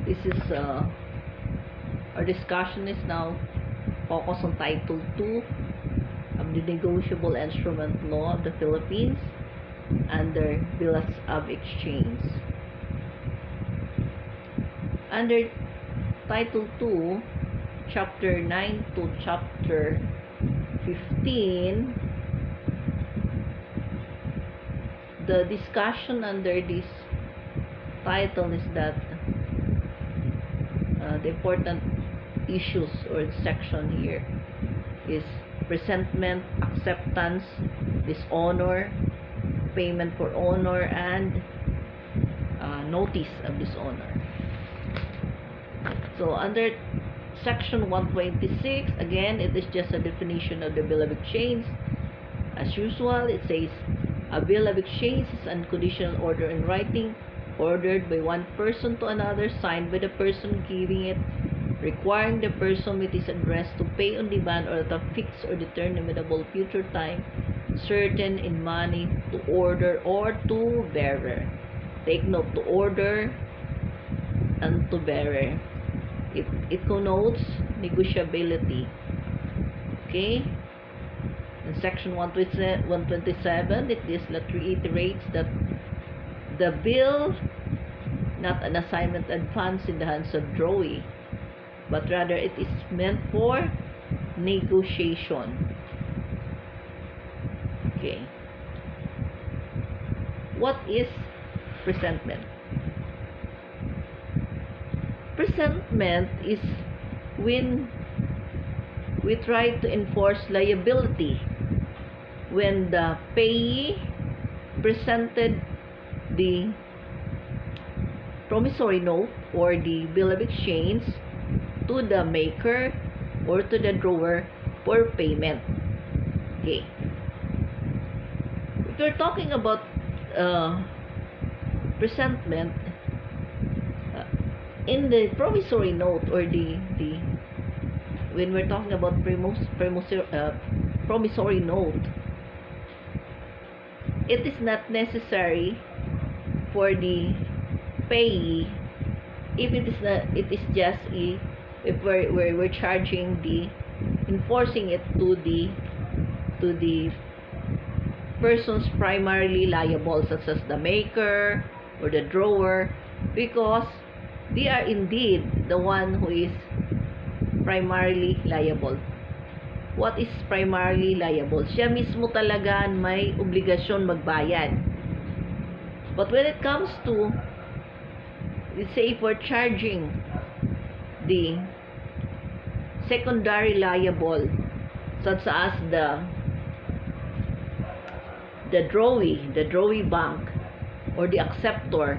This is our discussion is now focused on Title 2 of the Negotiable Instrument Law of the Philippines under Bills of Exchange. Under Title 2, Chapter 9 to Chapter 15, the discussion under this title is that the important issues or section here is presentment, acceptance, dishonor, payment for honor, and notice of dishonor. So under section 126, again, it is just a definition of the bill of exchange. As usual, it says a bill of exchange is an unconditional order in writing, ordered by one person to another, signed by the person giving it, requiring the person with his address to pay on demand or at a fixed or determinable future time, certain in money, to order or to bearer. Take note, to order and to bearer. It connotes negotiability. Okay? In section 127, it reiterates that the bill, not an assignment advance in the hands of drawee, but rather it is meant for negotiation. Okay. What is presentment? Presentment is when we try to enforce liability when the payee presented the promissory note or the bill of exchange to the maker or to the drawer for payment. Okay. If we're talking about presentment, in the promissory note or when we're talking about promissory note, it is not necessary for the payee if it is just if we're charging enforcing it to the persons primarily liable, such as the maker or the drawer, because they are indeed the one who is primarily liable. What is primarily liable? Siya mismo talaga may obligasyon magbayad. But when it comes to, let's say, if we're charging the secondary liable, such as the drawee bank or the acceptor,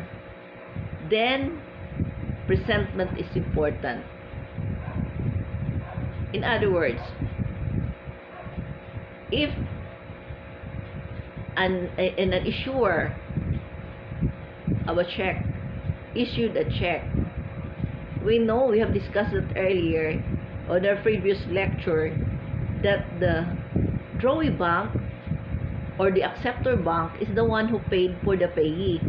then presentment is important. In other words, if an issuer of a check issued a check, we know, we have discussed it earlier on our previous lecture, that the drawee bank or the acceptor bank is the one who paid for the payee.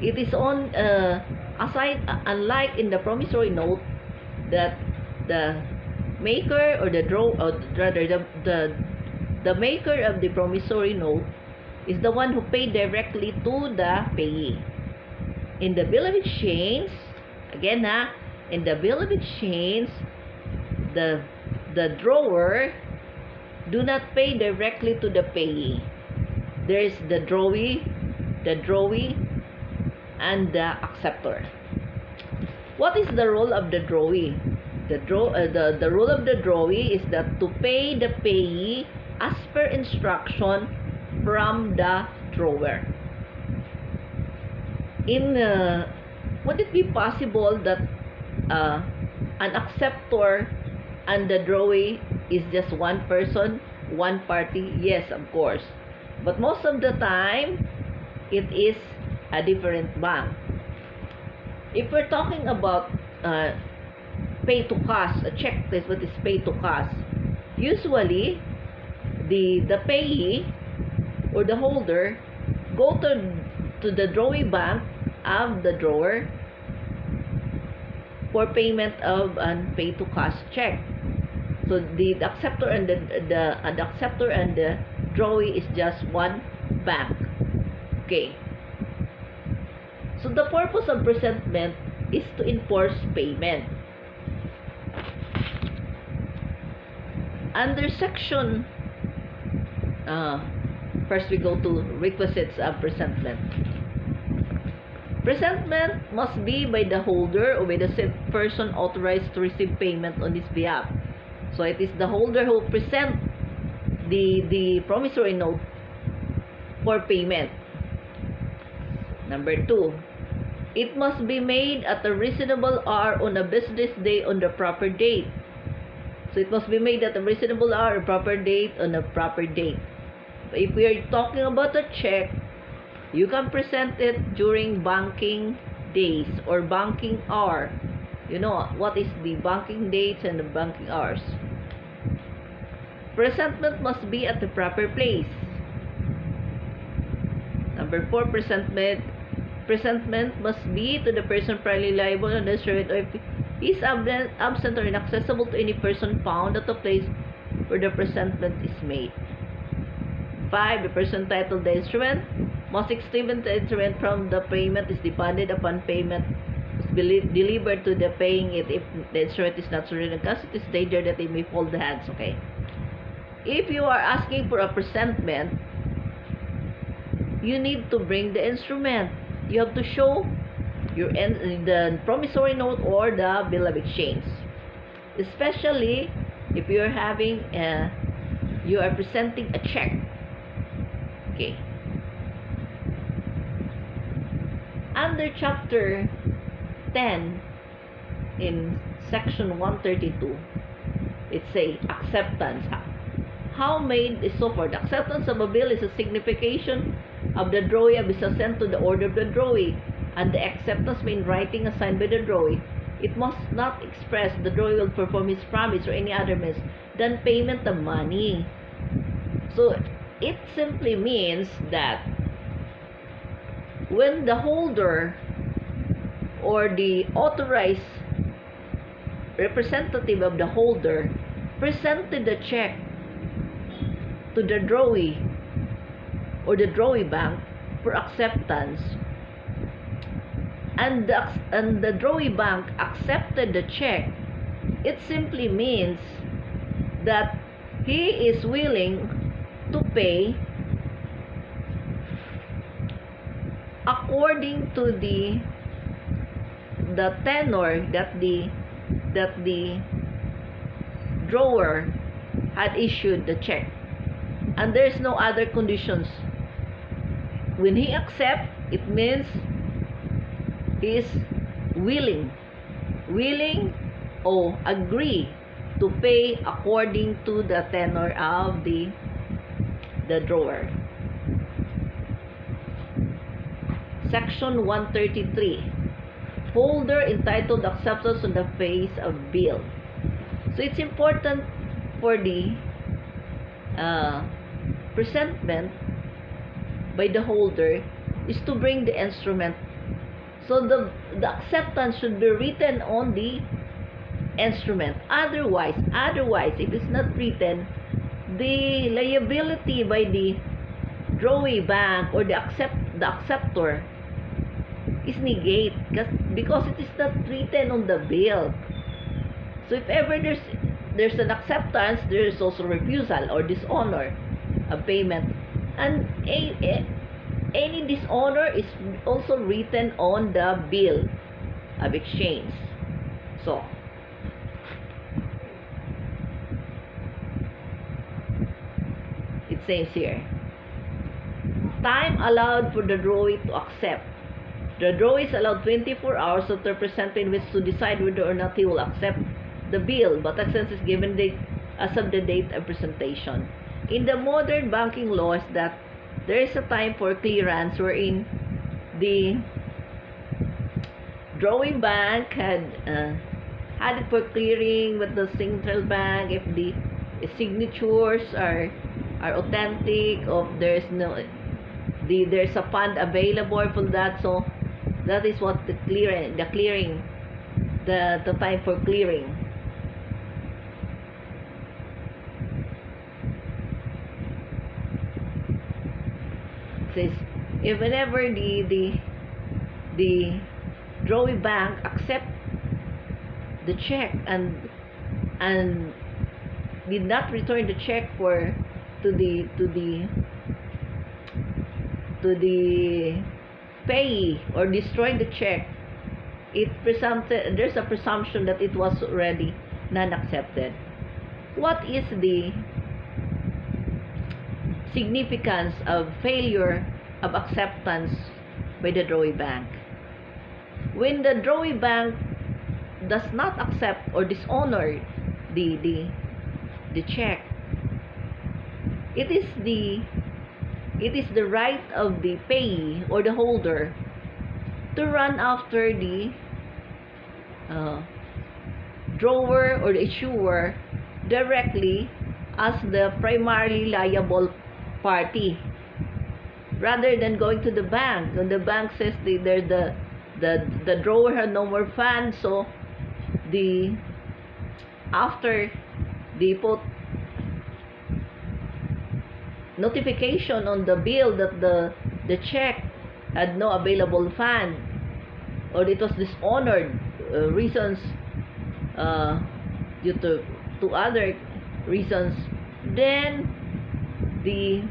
It is on unlike in the promissory note, that the maker or the the maker of the promissory note is the one who paid directly to the payee. In the bill of exchange, again in the bill of exchange, the drawer do not pay directly to the payee. There is the drawee, and the acceptor. What is the role of the drawee? The role of the drawee is that to pay the payee as per instruction from the drawer. Would it be possible that an acceptor and the drawee is just one person, one party? Yes, of course. But most of the time, it is a different bank. If we're talking about pay to cash, a check is what is pay to cash. Usually, the payee or the holder go to the drawee bank of the drawer for payment of an pay to cash check. So the acceptor and the acceptor and the drawee is just one bank. Okay. So the purpose of presentment is to enforce payment. Under section, first we go to requisites of presentment. Presentment must be by the holder or by the said person authorized to receive payment on his behalf. So it is the holder who present the promissory note for payment. Number 2, it must be made at a reasonable hour on a business day on the proper date. So it must be made at a reasonable hour, proper date, on a proper date. If we are talking about a check, you can present it during banking days or banking hour. You know what is the banking dates and the banking hours. Presentment must be at the proper place. Number 4, presentment must be to the person primarily liable on the instrument, or if he is absent or inaccessible to any person found at the place where the presentment is made. 5, the person entitled the instrument must extend the instrument from the payment is demanded upon payment must be delivered to the paying it. If the instrument is not surrendered, because it is danger that they may fold the hands. Okay. If you are asking for a presentment, you need to bring the instrument. You have to show the promissory note or the bill of exchange. Especially if you are having you are presenting a check. Okay. Under chapter 10 in section 132, it says acceptance. How made is so forth. Acceptance of a bill is a signification of the drawee of its assent to the order of the drawee, and the acceptance may in writing assigned by the drawee. It must not express the drawee will perform his promise or any other means than payment of money. So it simply means that when the holder or the authorized representative of the holder presented the check to the drawee or the drawee bank for acceptance, and the drawee bank accepted the check, it simply means that he is willing to pay according to the tenor that the drawer had issued the check, and there's no other conditions. When he accepts, it means he is willing or agree to pay according to the tenor of the drawer. Section 133, holder entitled acceptance on the face of bill. So it's important for the presentment by the holder is to bring the instrument. So the acceptance should be written on the instrument. Otherwise, if it's not written, the liability by the drawee bank or the acceptor is negate because it is not written on the bill. So if ever there's an acceptance, there is also refusal or dishonor of payment, and any dishonor is also written on the bill of exchange. So it says here, time allowed for the drawee to accept. The drawee is allowed 24 hours of the presentment in which to decide whether or not he will accept the bill, but acceptance is given as of the date of presentation. In the modern banking law is that there is a time for clearance wherein the drawee bank had it for clearing with the central bank if the signatures are authentic, or there's a fund available for that. So that is what the clearing the time for clearing. It says if whenever the drawee bank accept the check and did not return the check to the payee, or destroy the check, there's a presumption that it was already non-accepted. What is the significance of failure of acceptance by the drawee bank? When the drawee bank does not accept or dishonor the check, it is the right of the payee or the holder to run after the drawer or the issuer directly as the primarily liable party, rather than going to the bank. When the bank says the drawer had no more funds, so after they put notification on the bill that the check had no available fund, or it was dishonored, reasons due to other reasons, then the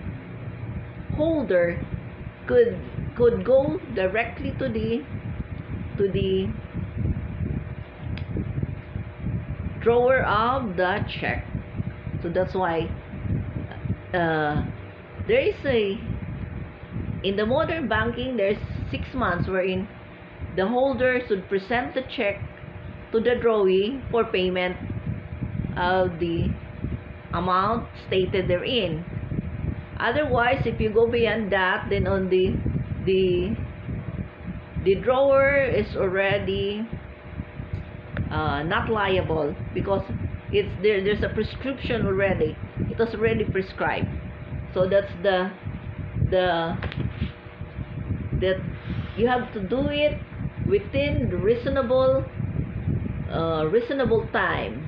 holder could go directly to the drawer of the check. So that's why there is in the modern banking, there's 6 months wherein the holder should present the check to the drawee for payment of the amount stated therein. Otherwise, if you go beyond that, then on the drawer is already not liable, because there's a prescription already. It was already prescribed. So that's that you have to do it within the reasonable time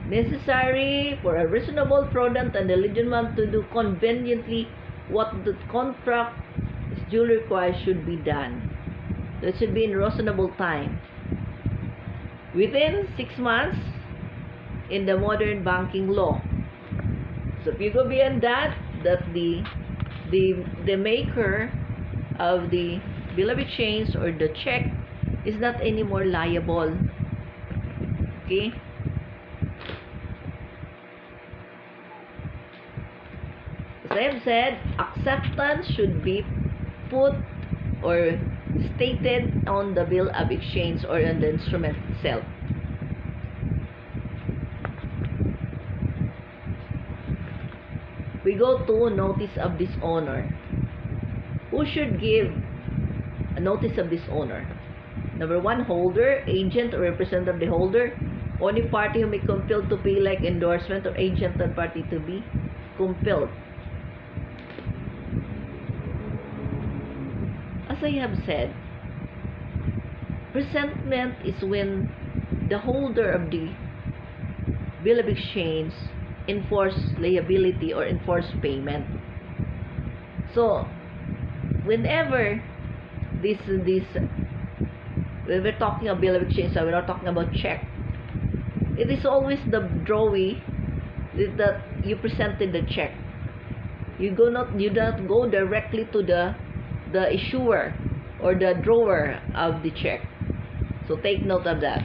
necessary for a reasonable, prudent, and diligent one to do conveniently what the contract is duly required should be done. So it should be in reasonable time, within 6 months in the modern banking law. So if you go beyond that, the maker of the bill of exchange or the check is not anymore liable. Okay? As I have said, acceptance should be put or stated on the bill of exchange or on the instrument itself. We go to notice of dishonor. Who should give a notice of dishonor? Number 1, holder, agent, or representative of the holder. Only party who may compel to pay, like endorsement, or agent third party to be compelled. As I have said, presentment is when the holder of the bill of exchange enforce liability or enforce payment. So whenever when we're talking about bill of exchange, so we're not talking about check, it is always the drawee that you presented the check. You do not go directly to the issuer or the drawer of the check. So take note of that.